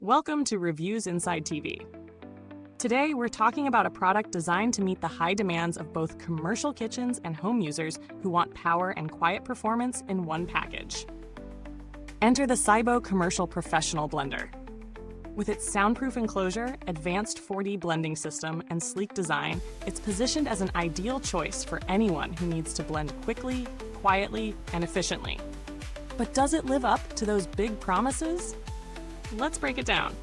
Welcome to Reviewsinsidetv. Today, we're talking about a product designed to meet the high demands of both commercial kitchens and home users who want power and quiet performance in one package. Enter the SYBO Commercial Professional Blender. With its soundproof enclosure, advanced 4D blending system, and sleek design, it's positioned as an ideal choice for anyone who needs to blend quickly, quietly, and efficiently. But does it live up to those big promises? Let's break it down.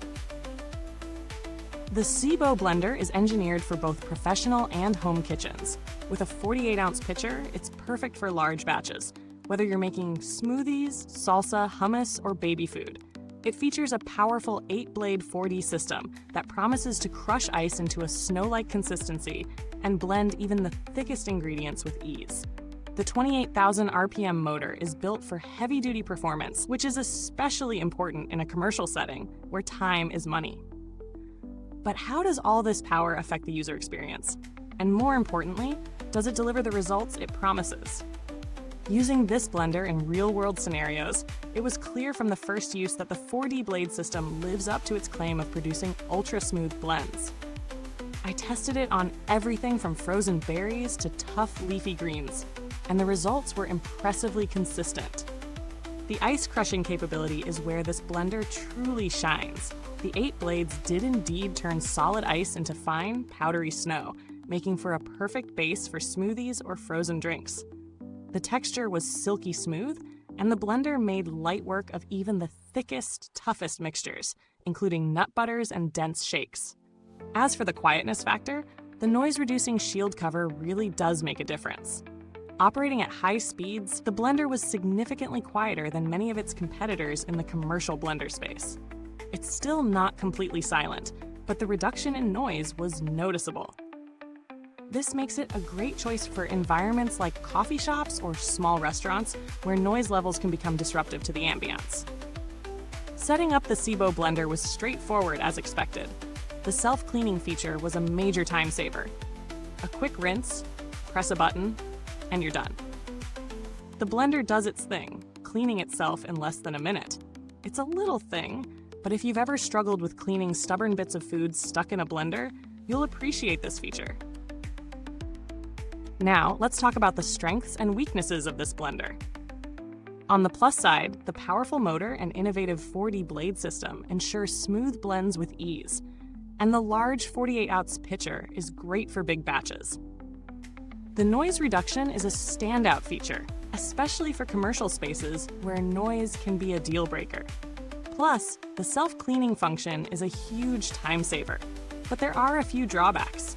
The SYBO blender is engineered for both professional and home kitchens. With a 48-ounce pitcher, it's perfect for large batches, whether you're making smoothies, salsa, hummus, or baby food. It features a powerful 8-blade 4D system that promises to crush ice into a snow-like consistency and blend even the thickest ingredients with ease. The 28,000 RPM motor is built for heavy-duty performance, which is especially important in a commercial setting where time is money. But how does all this power affect the user experience? And more importantly, does it deliver the results it promises? Using this blender in real-world scenarios, it was clear from the first use that the 4D blade system lives up to its claim of producing ultra-smooth blends. I tested it on everything from frozen berries to tough leafy greens, and the results were impressively consistent. The ice crushing capability is where this blender truly shines. The 8 blades did indeed turn solid ice into fine, powdery snow, making for a perfect base for smoothies or frozen drinks. The texture was silky smooth, and the blender made light work of even the thickest, toughest mixtures, including nut butters and dense shakes. As for the quietness factor, the noise-reducing shield cover really does make a difference. Operating at high speeds, the blender was significantly quieter than many of its competitors in the commercial blender space. It's still not completely silent, but the reduction in noise was noticeable. This makes it a great choice for environments like coffee shops or small restaurants where noise levels can become disruptive to the ambience. Setting up the SYBO blender was straightforward as expected. The self-cleaning feature was a major time saver. A quick rinse, press a button, and you're done. The blender does its thing, cleaning itself in less than a minute. It's a little thing, but if you've ever struggled with cleaning stubborn bits of food stuck in a blender, you'll appreciate this feature. Now, let's talk about the strengths and weaknesses of this blender. On the plus side, the powerful motor and innovative 4D blade system ensure smooth blends with ease, and the large 48-ounce pitcher is great for big batches. The noise reduction is a standout feature, especially for commercial spaces where noise can be a deal breaker. Plus, the self-cleaning function is a huge time saver, but there are a few drawbacks.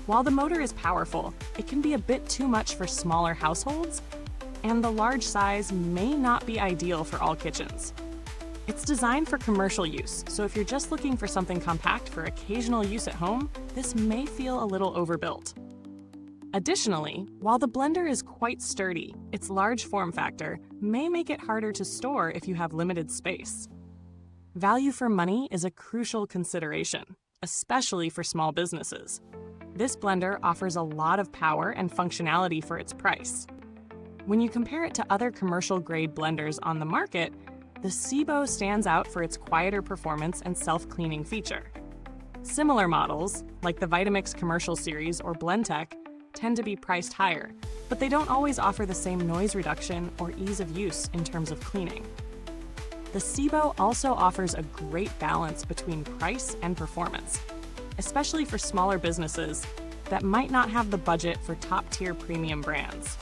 While the motor is powerful, it can be a bit too much for smaller households, and the large size may not be ideal for all kitchens. It's designed for commercial use, so if you're just looking for something compact for occasional use at home, this may feel a little overbuilt. Additionally, while the blender is quite sturdy, its large form factor may make it harder to store if you have limited space. Value for money is a crucial consideration, especially for small businesses. This blender offers a lot of power and functionality for its price. When you compare it to other commercial-grade blenders on the market, the SYBO stands out for its quieter performance and self-cleaning feature. Similar models, like the Vitamix Commercial Series or Blendtec, tend to be priced higher, but they don't always offer the same noise reduction or ease of use in terms of cleaning. The SYBO also offers a great balance between price and performance, especially for smaller businesses that might not have the budget for top-tier premium brands.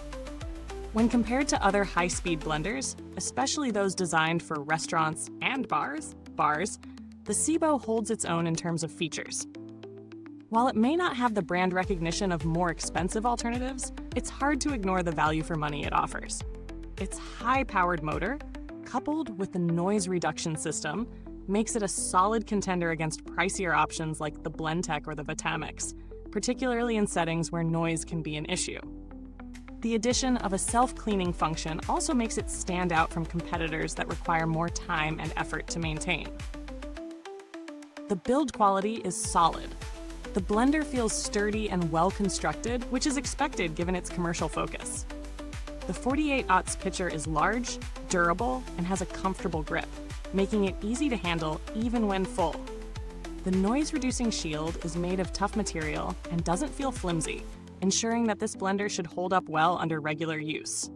When compared to other high-speed blenders, especially those designed for restaurants and bars, the SYBO holds its own in terms of features. While it may not have the brand recognition of more expensive alternatives, it's hard to ignore the value for money it offers. Its high-powered motor, coupled with the noise reduction system, makes it a solid contender against pricier options like the Blendtec or the Vitamix, particularly in settings where noise can be an issue. The addition of a self-cleaning function also makes it stand out from competitors that require more time and effort to maintain. The build quality is solid. The blender feels sturdy and well-constructed, which is expected given its commercial focus. The 48-ounce pitcher is large, durable, and has a comfortable grip, making it easy to handle even when full. The noise-reducing shield is made of tough material and doesn't feel flimsy, ensuring that this blender should hold up well under regular use.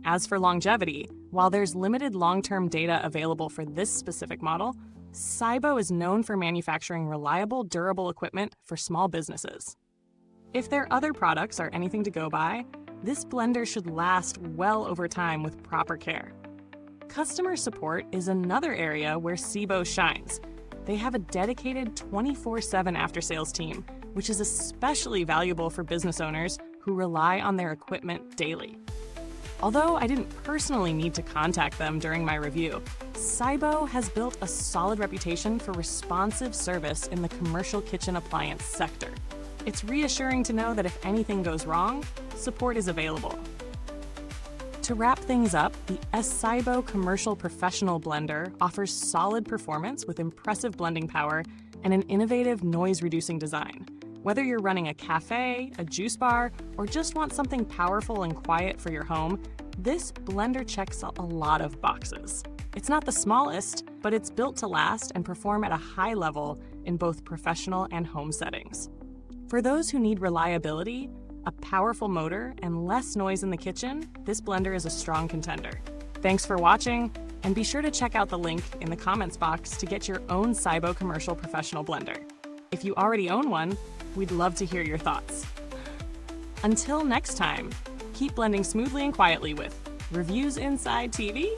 As for longevity, while there's limited long-term data available for this specific model, SYBO is known for manufacturing reliable, durable equipment for small businesses. If their other products are anything to go by, this blender should last well over time with proper care. Customer support is another area where SYBO shines. They have a dedicated 24/7 after-sales team, which is especially valuable for business owners who rely on their equipment daily. Although I didn't personally need to contact them during my review, SYBO has built a solid reputation for responsive service in the commercial kitchen appliance sector. It's reassuring to know that if anything goes wrong, support is available. To wrap things up, the SYBO Commercial Professional Blender offers solid performance with impressive blending power and an innovative noise-reducing design. Whether you're running a cafe, a juice bar, or just want something powerful and quiet for your home, this blender checks a lot of boxes. It's not the smallest, but it's built to last and perform at a high level in both professional and home settings. For those who need reliability, a powerful motor, and less noise in the kitchen, this blender is a strong contender. Thanks for watching, and be sure to check out the link in the comments box to get your own SYBO Commercial Professional Blender. If you already own one, we'd love to hear your thoughts. Until next time, keep blending smoothly and quietly with Reviews Inside TV.